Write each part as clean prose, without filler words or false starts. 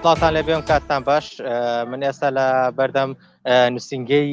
سڵاتان لێ بێم کاتتان باش من ئێستا لە بەردەم نووسینگەی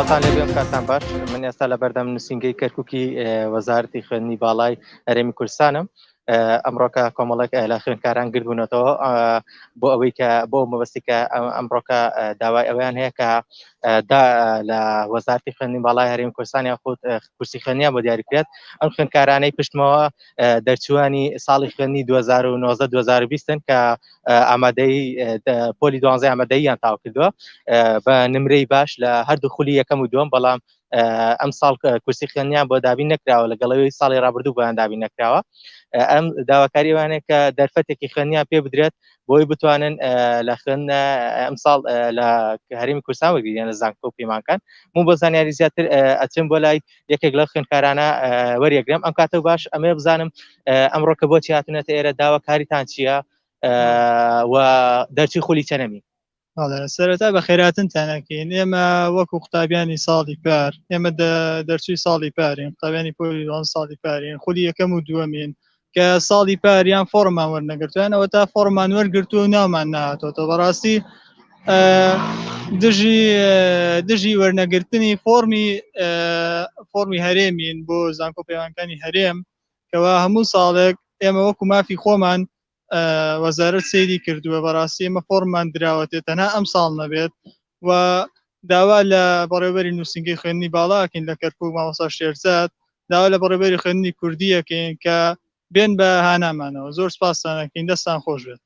سڵاتان لێ بێم کاتتان باش من ئێستا لە بەردەم نووسینگەی کەرکووکی وەزارەتی خوێندنی باڵای هەرێمی کوردستانم ئەمڕۆکە کۆمەڵێک لە خوێندکاران گربوونەتەوە بۆ ئەوەی کە بۆ مەبەستی کە ئەمڕۆکە داوای ئەویان هەیە کە لە وەزارەتی خوێندنی باڵای هەرێمی کوردستان یاخود کورسی خوێندنیان بۆ دیاریکرێت ئەم خوێندکارانەی پشتمەوە دەرچوانی ساڵی خوێندنی 2019-2020 کە ئامادەی پۆلی 12 ئامادەییان تاو کردووە بە نمرەی باش لە هەردوو خولی یەکەم و دووەم بەڵام ئەم ساڵ کورسی خوێندنیان بۆ دابین نەکراوە لەگەڵەوەی ساڵی ڕابردوو بۆیان دابین نەکراوە ئەم داواکاری وانەیە کە دەرفەتێکی خوێندنیان پێ بدرێت بۆی بتوانن لە خوێن ئەم ساڵ لە هەرێمی کوردستان وەرگرتیان لە زانکۆ و پەیمانکان من بۆ زانیاری زیاتر ئەچم بۆ لای یەکێک لە خوێندکارانە وەریەگرم ئەم کاتە باش ئەمێ بزانم ئەمڕۆکە بۆچی هاتونەتە ئێرە داواکاریتان چییە و دەرچی خولی چەنەمی سەرەتا بە خێراتنتانەکەین ئێمە وەکو قوتابیانی ساڵی پار ئێمە دەرچووی ساڵی پارین قوتابیانی پۆلی ساڵی پارین خولی یەکەم و دووەمین کە ساڵی پاریان فۆرمان وەرنەگرتوانەوە تا فۆرمان وەرگرتو و ناومان نهاتۆتە بەڕاستی دژی وەرنەگرتنی فۆرمی هەرێمین بۆ زانکۆ پەیوانەکانی هەرێم کەوا هەموو ساڵێک ئێمە وەکو مافی خۆمان وەزارەت سەیری کردووە بەڕاستی ئێمە فۆرممان دراوەتێ تەنها ئەم ساڵ نەبێت و داوا لە بەڕێوەبەری نووسینگەی خوێندنی باڵاکەین لە کەرکووک مامۆستا شێرزاد داوا لە بەڕێوەبەری خوێندنی کوردیەکەین کە بێن بە هانامانەوە زۆر سپاسانەکەین دەستان خۆش بێت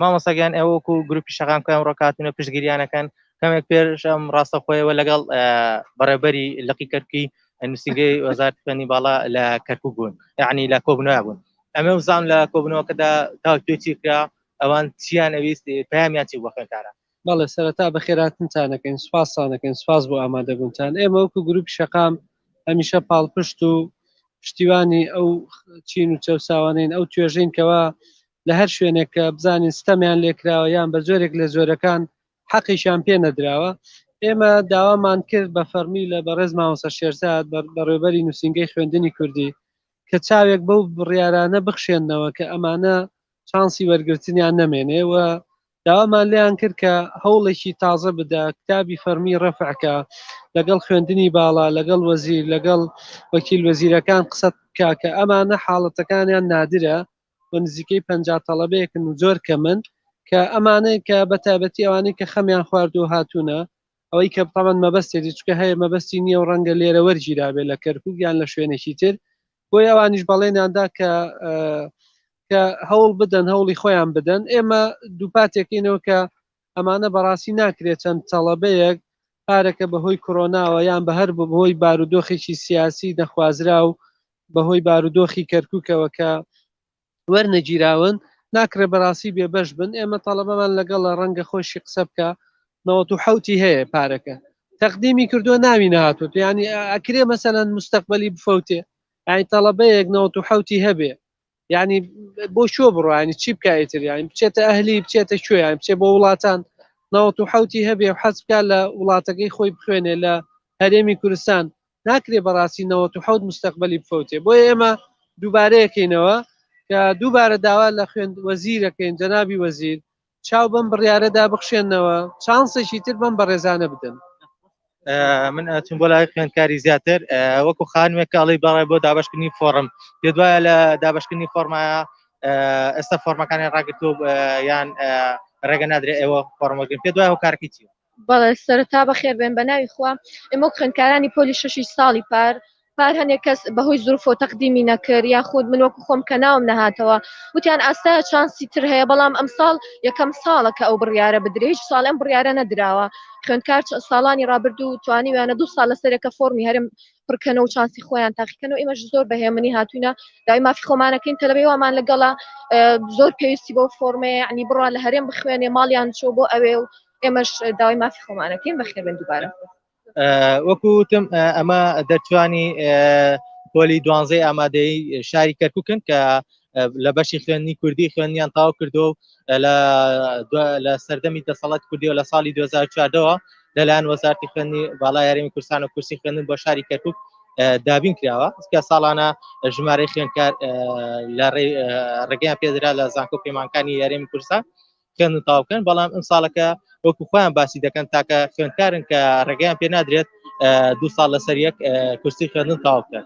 مامۆستاگیان ئێوە وەکو گروپی شەقام کە ئەمڕۆ هاتوونە پشتگیریانەکەن کەمێک پێش ئەم ڕاستەخۆیەوە لەگەڵ بەڕێوەبەری لقی کەرکی نووسینگەی وەزارەتی خوێندنی باڵا لە کەرکووک بوون یعنی لە کۆبنەوە بوون ئەمە وزان لە کۆبنەوەکەدا تاوت پێچی کرا ئەوان چیان ئەویست پەیامیان چی بۆ خوێندکاران بەڵێ سەرەتا بە خێراتنتانەکەین سوپاسانەکەین سوپاس بۆ ئامادەبوونتان ئێمە وەکو گروپی شەقام هەمیشە پاڵپشت و پشتیوانی ئەو چین و چەساوانین ئەو توێژین کەوا لە هەر شوێنێک کە بزانین ستەمیان لێکراوە یان بە زۆرێک لە زۆرەکان حەقیشان پێ نەدراوە ئێمە داوامان کرد بە فەرمی لە بەڕێز مامۆستا شێرزاد بەڕێوەبەری نووسینگەی خوێندنی کوردی کە چاوێک بەو بڕیارانە بخشێننەوە کە ئەمانە چانسی وەرگرتنیان نەمێنێ و داوامان لێیان کرد کە هەوڵێکی تازە بدە کتابی فەرمی ڕەفعکە لەگەڵ خوێندنی باڵا لەگەڵ وەزیر لەگەڵ وەکیل وەزیرەکان قسەت بکا کە ئەمانە حاڵەتەکانیان نادرە و نزیکەی 50 تەڵەبەیەکن و زۆر کەمن کە ئەمانەی کە بەتابەتی ئەوانەی کە خەمیان خواردو هاتوونە ئەوەی کە بتەمەن مەبەستێتی چکە هەیە مەبەستی نییە و ڕەنگە لێرە وەرگیرابێت لە کەرکووک یان لە شوێنێکی تر بۆی ئەوانیش بەڵێنیاندا کە هەوڵ بدەن هەوڵی خۆیان بدەن ئێمە دووپاتێکینەوە کە ئەمانە بەڕاستی ناکرێت چەند تەڵەبەیەک پارەکە بەهۆی کۆرۆناوە یان بە هەر بەهۆی بارودۆخێکی سیاسی نەخوازرا و بەهۆی بارودۆخی کەرکووکەوە کە وەرنەگیراون ناکرێ بەڕاستی بێبەش بن ئێمە تەڵەبەمان لەگەڵ ڕەنگە خۆشی قسە بکە 97 هەیە پارەکە تەقدیمی کردووە ناوی نهاتوت ینی ئەکرێ مەسەلەن مستەقبەلی بفەوتێ ینی تەڵەبەیەک 97 هەبێ ینی بۆ شۆ بڕوانی چی بکایتر ینی بچێتە ئەهلی بچێتە کوێیان بچێ بۆ وڵاتان 97 هەبێ و حەز بکات لە وڵاتەکەی خۆی بخوێنێ لە هەرێمی کوردستان ناکرێ بەڕاستی 97 مستەقبەلی بفەوتێ بۆ ئێمە دووبارەیەکەینەوە کە دووبارە داوا لە خوێند وەزیرەکەین جەنابی وەزیر چاو بەم بڕیارەدا بخشێنەوە چانسێکی تر بەم بەڕێزانە بدەن من ئەچم بۆ لای خوێندکاری زیاتر وەکو خانوێک کاڵی بەڕێ بۆ دابشکردنی فۆرم پێ دوایە لە دابشکردنی فۆرمایە ئێستا فۆرمەکانی ڕاگرتو یان ڕێگە نادرێت ئێوە فۆرمەگرن پێ دوای هۆکارێکی چیە بەڵێ سەرەتا بەخێر بێن بە ناوی خوا ئێمە خوێندکارانی پۆلی 6 ساڵی پار پار هەنێک کەس بەهۆی زروفۆ تەقدیمی نەکرد یاخود من وەکو خۆم کە ناوم نەهاتەوە وتیان ئاستایە چانسی تر هەیە بەڵام ئەم ساڵ یەکەم ساڵە کە ئەو بڕیارە بدرێ هیچ ساڵ ئەم بڕیارە نەدراوە خوێندکار ساڵانی ڕابردوو توانیویانە 2 ساڵ لەسەرێکە فۆرمی هەرم پڕکەنە و چانسی خۆیان تاقیکەن و ئێمەش زۆر بەهێمنی هاتوونە داوای مافی خۆمانەکەین تەلەبەی وامان لەگەڵا زۆر پێویستی بۆ فۆرمێ عنی بڕوا لە هەرێم بخوێنێ ماڵیان چۆ بۆ ئەوێ و ئێمەش داوای مافی خۆمانەکەین بەخێربێن دووبارە وەکوتم ئەمە دەتوانی پۆلی 12 ئامادەی شاری کەرکووکن کە لە بەشی خوێندنی کوردی خوێندنیان تاو کردو لە سەردەمی دەسەڵات کوردیەوە لە ساڵی 2014ەوە لەلایەن وەزارەتی خوێندنی باڵای هەرێمی کوردستان و کورسی خوێندن بۆ شاری کەرکووک دابین کراوە کە ساڵانە ژمارەی خوێندکار لە ڕێگەیان پێدرا لە زانکۆ پەیمانەکانی هەرێمی کوردستان خوێندن تاو بکەن بەڵام ئەم ساڵەکە وەکو خۆیان باسی دەکەن تاکە خوێندکارن کە ڕێگەیان پێ نادرێت 2 ساڵ لەسەر یەک کورسی خوێندن تاو بکەن